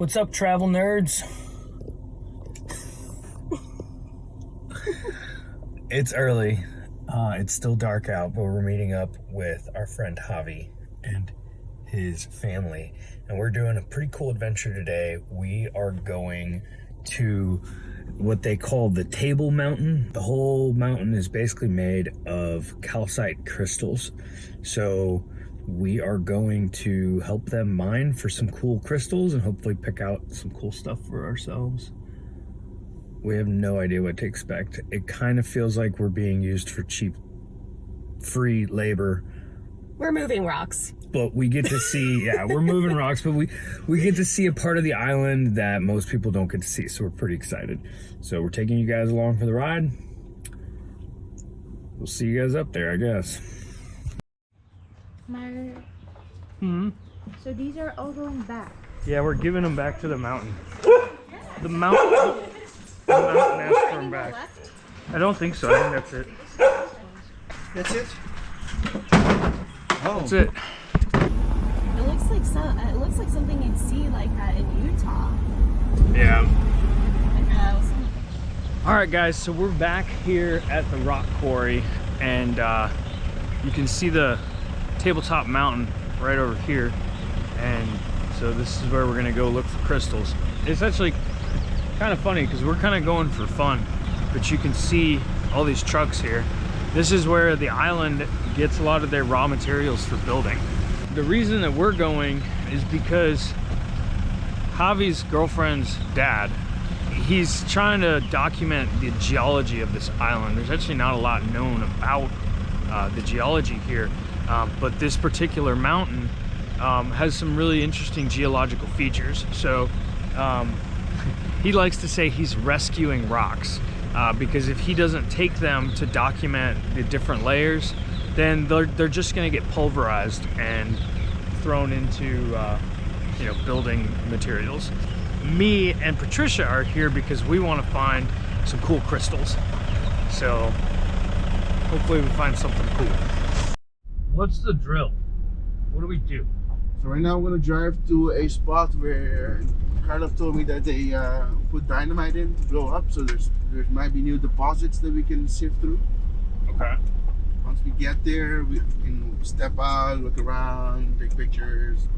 What's up, travel nerds? It's early. It's still dark out, but we're meeting up with our friend Javi and his family. And we're doing a pretty cool adventure today. We are going to what they call the Table Mountain. The whole mountain is basically made of calcite crystals. So we are going to help them mine for some cool crystals and hopefully pick out some cool stuff for ourselves. We have no idea what to expect. It kind of feels like we're being used for cheap, free labor. We're moving rocks. But we get to see, yeah, we're moving rocks, but we get to see a part of the island that most people don't get to see, so we're pretty excited. So we're taking you guys along for the ride. We'll see you guys up there, I guess. Mark. So these are all going back. Yeah, we're giving them back to the mountain. The mountain asked for them back. I don't think so. I think that's it. That's it? Oh. That's it. It looks like something you'd see like in Utah. Yeah. Like All right, guys. So we're back here at the rock quarry, and you can see the tabletop mountain right over here. And so this is where we're gonna go look for crystals. It's actually kind of funny because we're kind of going for fun, but you can see all these trucks here. This is where the island gets a lot of their raw materials for building. The reason that we're going is because Javi's girlfriend's dad, he's trying to document the geology of this island. There's actually not a lot known about the geology here, but this particular mountain has some really interesting geological features. So he likes to say he's rescuing rocks because if he doesn't take them to document the different layers, then they're just going to get pulverized and thrown into you know, building materials. Me and Patricia are here because we want to find some cool crystals. So hopefully we find something cool. What's the drill? What do we do? So right now I'm gonna drive to a spot where Carlos told me that they put dynamite in to blow up. So there might be new deposits that we can sift through. Okay. Once we get there, we can step out, look around, take pictures,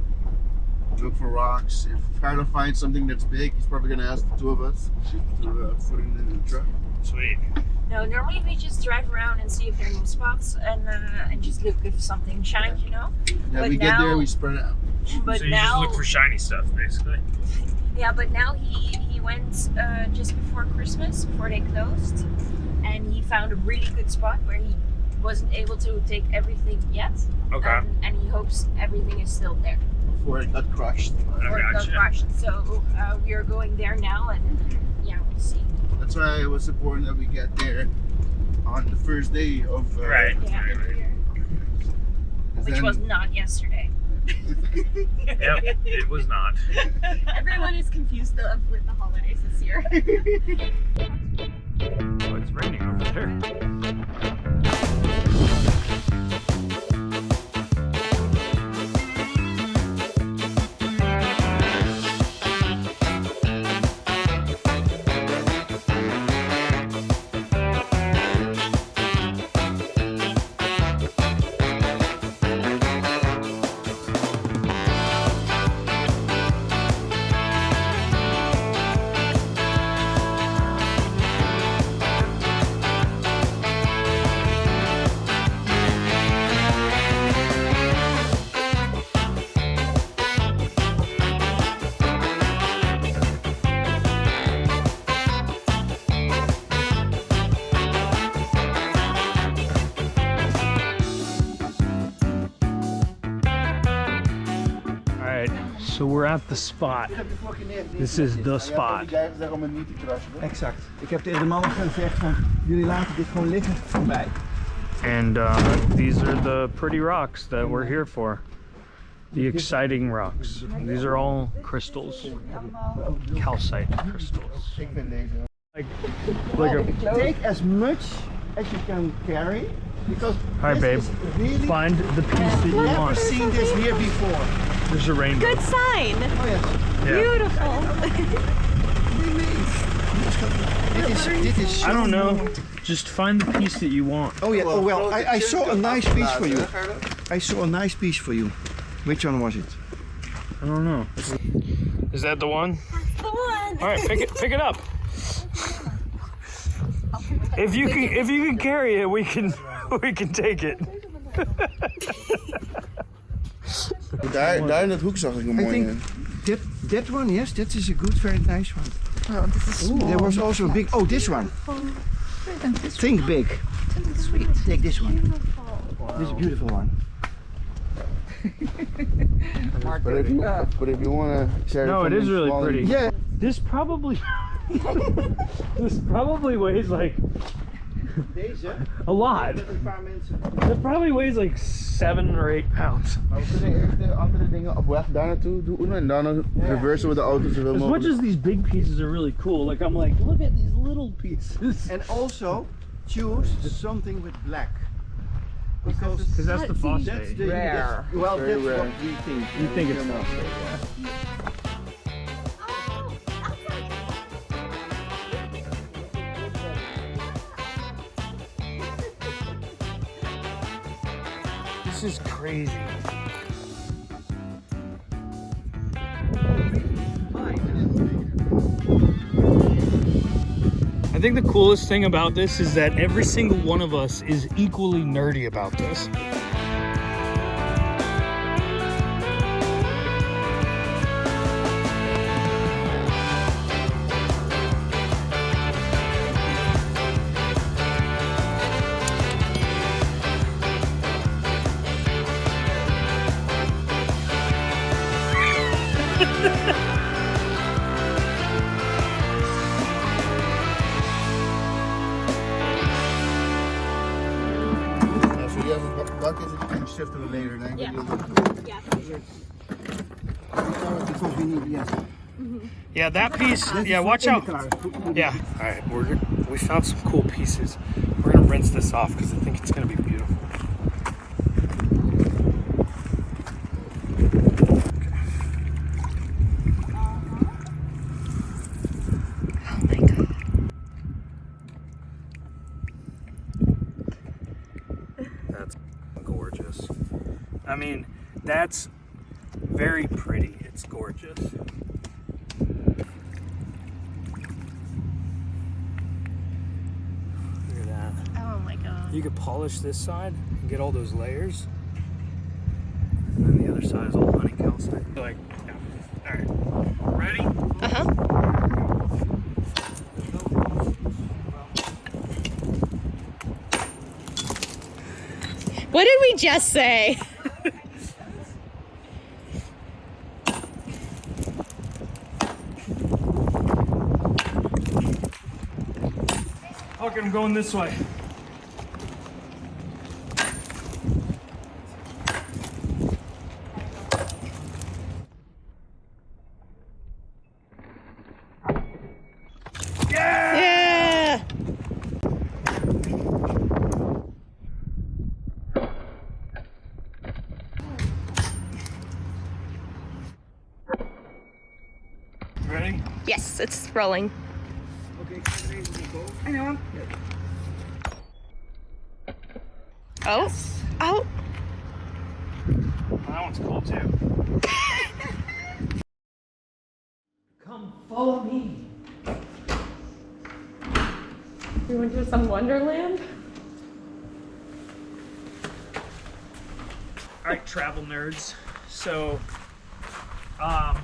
look for rocks. If Carlos finds something that's big, he's probably gonna ask the two of us to put it in the truck. Sweet. No, normally we just drive around and see if there are new spots and just look if something shines, you know. Yeah, but we now, get there, we spread out. But so you now, just look for shiny stuff, basically. yeah, but now he went just before Christmas, before they closed, and he found a really good spot where he wasn't able to take everything yet. Okay. And he hopes everything is still there. Before it got crushed. Before it got crushed. So we are going there now, and yeah, we'll see. That's why it was important that we get there on the first day of Right. Yeah, which was not yesterday. Yep, it was not. Everyone is confused with the holidays this year. Oh, it's raining over there. So we're at the spot. This is the spot. Exact. Ik heb tegen de mannen gezegd van jullie laten dit gewoon liggen voor mij. And these are the pretty rocks that we're here for. The exciting rocks. These are all crystals. Calcite crystals. Like Take as much as you can carry. Because all right, babe. Really, find the piece that you I've never want. seen this here before. There's a rainbow. Good sign. Oh yeah. Yeah. Beautiful. Dit is I don't know. Just find the piece that you want. Oh yeah. Oh well, I saw a nice piece for you. I saw a nice piece for you. Which one was it? I don't know. Is that the one? That's the one. All right, pick it up. If you can carry it, we can take it. Daar in het hoek zag ik een I mooie. think that one, yes, that is a good, very nice one. Oh, this is small. There was also a big. Oh, this one. Think big. Sweet. Take this one. This is a beautiful one. But if you want to share, No, it is really pretty. Yeah. This probably weighs like Deze. a lot. Met een paar mensen. It probably weighs like 7 or 8 pounds. Maar we kunnen eerst de andere dingen op weg daar naartoe doen en dan reversen we de auto zoveel As much mogelijk. as these big pieces are really cool, like I'm like, look at these little pieces. And also choose something with black. Because that's the phosphate. that's the Rare. Well, Very that's rare. what we think. You think it's know. phosphate, yeah. This is crazy. I think the coolest thing about this is that every single one of us is equally nerdy about this. Ja, so you have a bucket that you can shift to it later. Then Yeah. Because we need, yes. Yeah, that piece. Yeah, watch out. Yeah. All right, we found some cool pieces. We're gonna rinse this off because I think it's gonna be beautiful. Oh my god. That's gorgeous. I mean, that's very pretty. It's gorgeous. Look at that. Oh my god. You could polish this side and get all those layers. And then the other side is all honey calcite. Like, yeah. All right. Ready? What did we just say? Okay, I'm going this way. Yeah. Ready? Yes, it's rolling. I know. Oh. Oh. That one's cool too. Come follow me. We went to some Wonderland. All right, travel nerds. So, I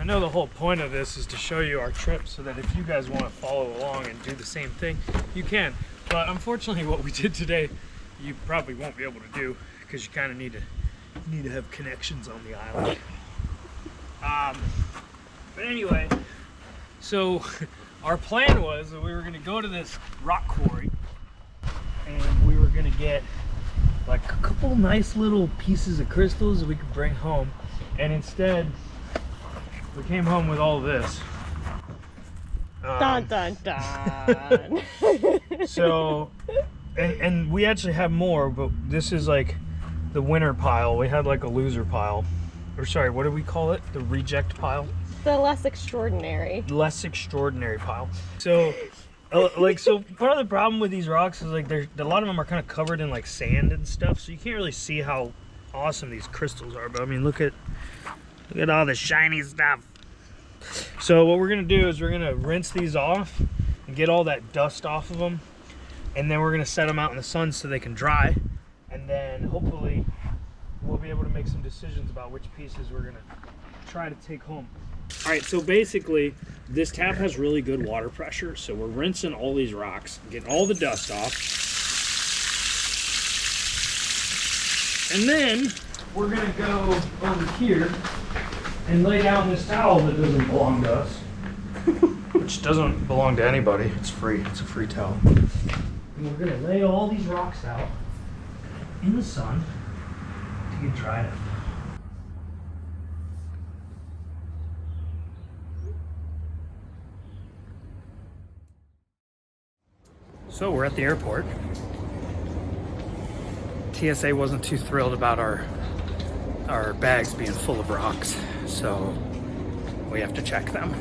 know the whole point of this is to show you our trip so that if you guys want to follow along and do the same thing, you can. But unfortunately, what we did today, you probably won't be able to do because you kind of need to have connections on the island. But anyway, so our plan was that we were going to go to this rock quarry and we were going to get like a couple nice little pieces of crystals that we could bring home, and instead we came home with all this. Dun dun dun. So, and we actually have more, but this is like the winner pile. We had like a loser pile. or sorry, what do we call it? The reject pile? The less extraordinary. Less extraordinary pile. So, so part of the problem with these rocks is like a lot of them are kind of covered in like sand and stuff, so you can't really see how awesome these crystals are. But I mean, look at all the shiny stuff. So what we're gonna do is we're gonna rinse these off and get all that dust off of them, and then we're gonna set them out in the sun so they can dry, and then hopefully we'll be able to make some decisions about which pieces we're gonna try to take home. All right, so basically this tap has really good water pressure, so we're rinsing all these rocks, getting all the dust off, and then we're gonna go over here and lay down this towel that doesn't belong to us, which doesn't belong to anybody. It's free. It's a free towel. And we're gonna lay all these rocks out in the sun to get dried up. So we're at the airport. TSA wasn't too thrilled about our bags being full of rocks, so we have to check them.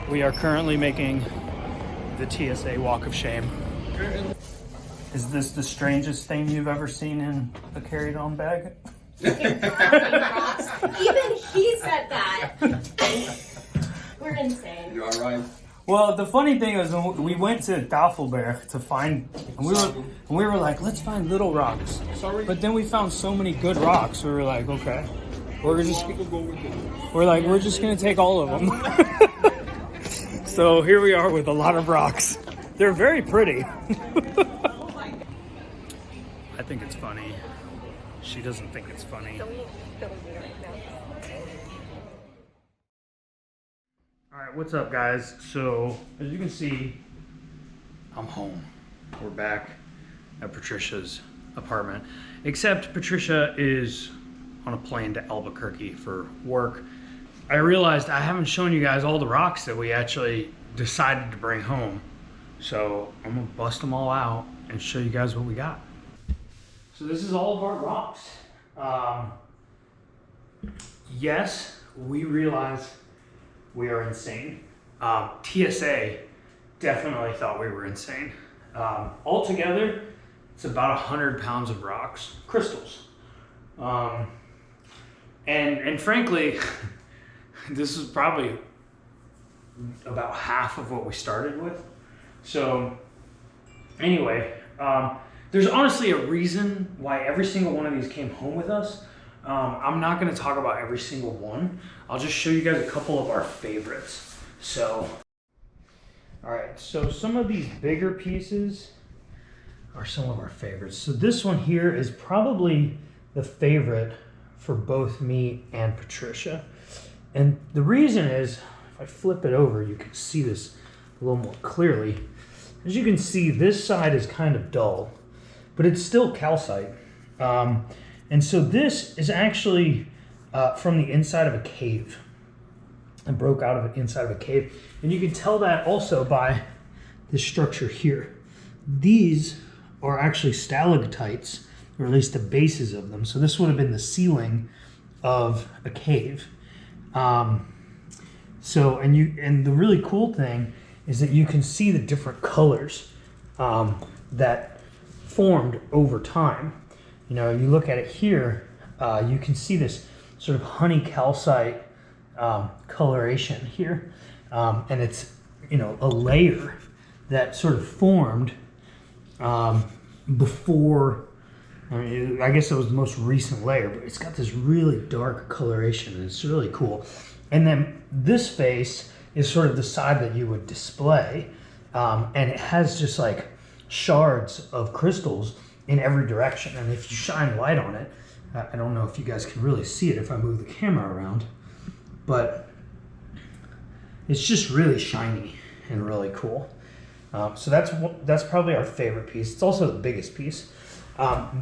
We are currently making the TSA walk of shame. Is this the strangest thing you've ever seen in a carried-on bag? Even he said that. We're insane. You all right? Well, the funny thing is, when we went to Tafelberg to find, and we were like, let's find little rocks. Sorry. But then we found so many good rocks. We were like, okay, we're just gonna take all of them. So here we are with a lot of rocks. They're very pretty. I think it's funny. She doesn't think it's funny. Alright, what's up guys? So, as you can see, I'm home. We're back at Patricia's apartment. Except Patricia is on a plane to Albuquerque for work. I realized I haven't shown you guys all the rocks that we actually decided to bring home. So, I'm gonna bust them all out and show you guys what we got. So this is all of our rocks. Yes, we realize we are insane. TSA definitely thought we were insane. Altogether, it's about 100 pounds of rocks, crystals. And frankly, this is probably about half of what we started with. So anyway, there's honestly a reason why every single one of these came home with us. I'm not gonna talk about every single one. I'll just show you guys a couple of our favorites. So, all right, so some of these bigger pieces are some of our favorites. So this one here is probably the favorite for both me and Patricia. And the reason is, if I flip it over, you can see this a little more clearly. As you can see, this side is kind of dull, but it's still calcite. And so this is actually from the inside of a cave. It broke out of the inside of a cave. And you can tell that also by this structure here. These are actually stalactites, or at least the bases of them. So this would have been the ceiling of a cave. And the really cool thing is that you can see the different colors that formed over time. You know, you look at it here, you can see this sort of honey calcite coloration here. And it's, you know, a layer that sort of formed before, I guess it was the most recent layer, but it's got this really dark coloration and it's really cool. And then this face is sort of the side that you would display. And it has just like shards of crystals in every direction. And if you shine light on it, I don't know if you guys can really see it if I move the camera around, but it's just really shiny and really cool. So that's probably our favorite piece. It's also the biggest piece.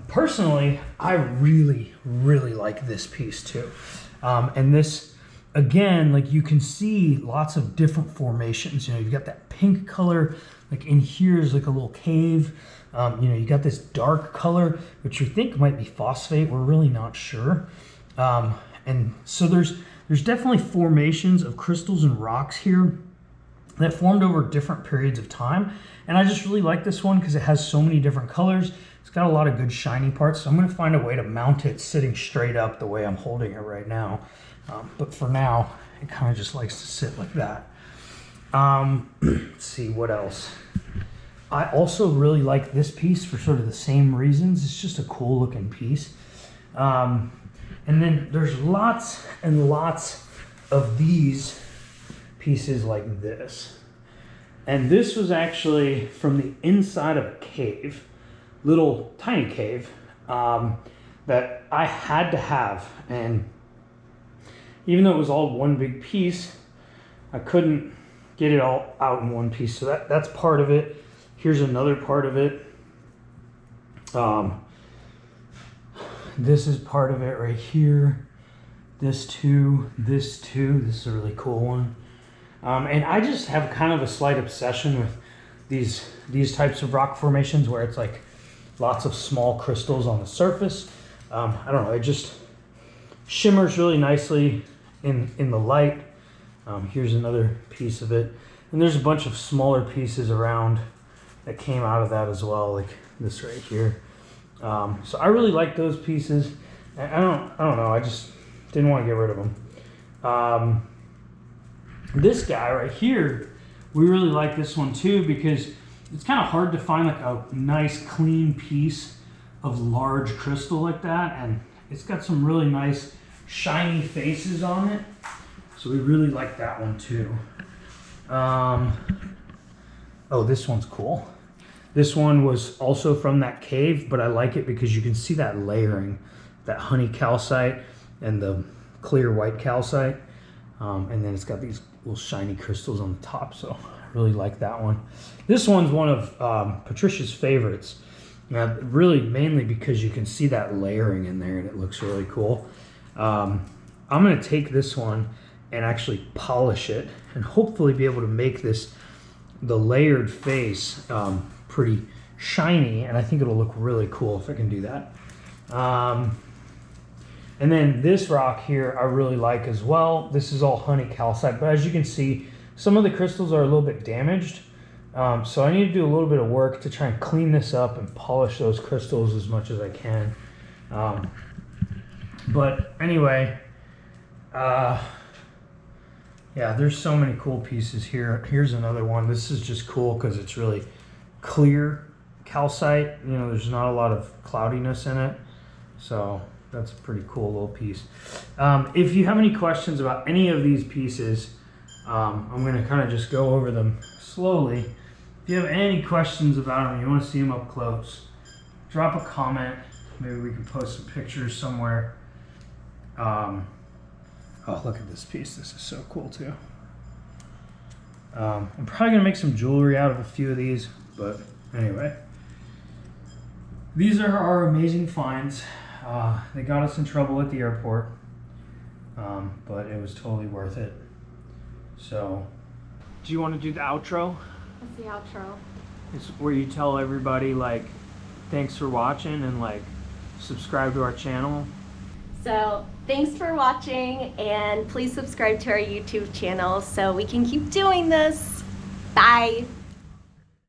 Personally, I really, really like this piece too. And this, again, like you can see lots of different formations. You know, you've got that pink color, like in here is like a little cave. You know, you got this dark color, which you think might be phosphate. We're really not sure. And so there's definitely formations of crystals and rocks here that formed over different periods of time. And I just really like this one because it has so many different colors. It's got a lot of good shiny parts. So I'm gonna find a way to mount it sitting straight up the way I'm holding it right now. But for now, it kind of just likes to sit like that. Let's see, what else? I also really like this piece for sort of the same reasons. It's just a cool looking piece. And then there's lots and lots of these pieces like this. And this was actually from the inside of a cave, little tiny cave, that I had to have. And even though it was all one big piece, I couldn't get it all out in one piece. So that's part of it. Here's another part of it. This is part of it right here. This too, this too. This is a really cool one. And I just have kind of a slight obsession with these types of rock formations where it's like lots of small crystals on the surface. I don't know, it just shimmers really nicely in the light. Here's another piece of it. And there's a bunch of smaller pieces around that came out of that as well, like this right here. So I really like those pieces. I don't know, I just didn't want to get rid of them. This guy right here, we really like this one too because it's kind of hard to find like a nice clean piece of large crystal like that, and it's got some really nice shiny faces on it. So we really like that one too. Oh, this one's cool. This one was also from that cave, but I like it because you can see that layering, that honey calcite and the clear white calcite. And then it's got these little shiny crystals on the top, so I really like that one. This one's one of Patricia's favorites. Really mainly because you can see that layering in there and it looks really cool. I'm gonna take this one and actually polish it and hopefully be able to make the layered face pretty shiny, and I think it'll look really cool if I can do that. And then this rock here I really like as well. This is all honey calcite, but as you can see, some of the crystals are a little bit damaged. So I need to do a little bit of work to try and clean this up and polish those crystals as much as I can. But anyway, yeah, there's so many cool pieces here. Here's another one. This is just cool because it's really clear calcite. You know, there's not a lot of cloudiness in it. So that's a pretty cool little piece. If you have any questions about any of these pieces, I'm going to kind of just go over them slowly. If you have any questions about them, you want to see them up close, drop a comment. Maybe we can post some pictures somewhere. Oh, look at this piece. This is so cool too. I'm probably going to make some jewelry out of a few of these, but anyway. These are our amazing finds. They got us in trouble at the airport, but it was totally worth it. So, do you want to do the outro? That's the outro. It's where you tell everybody, like, thanks for watching and, like, subscribe to our channel. So thanks for watching, and please subscribe to our YouTube channel so we can keep doing this. Bye.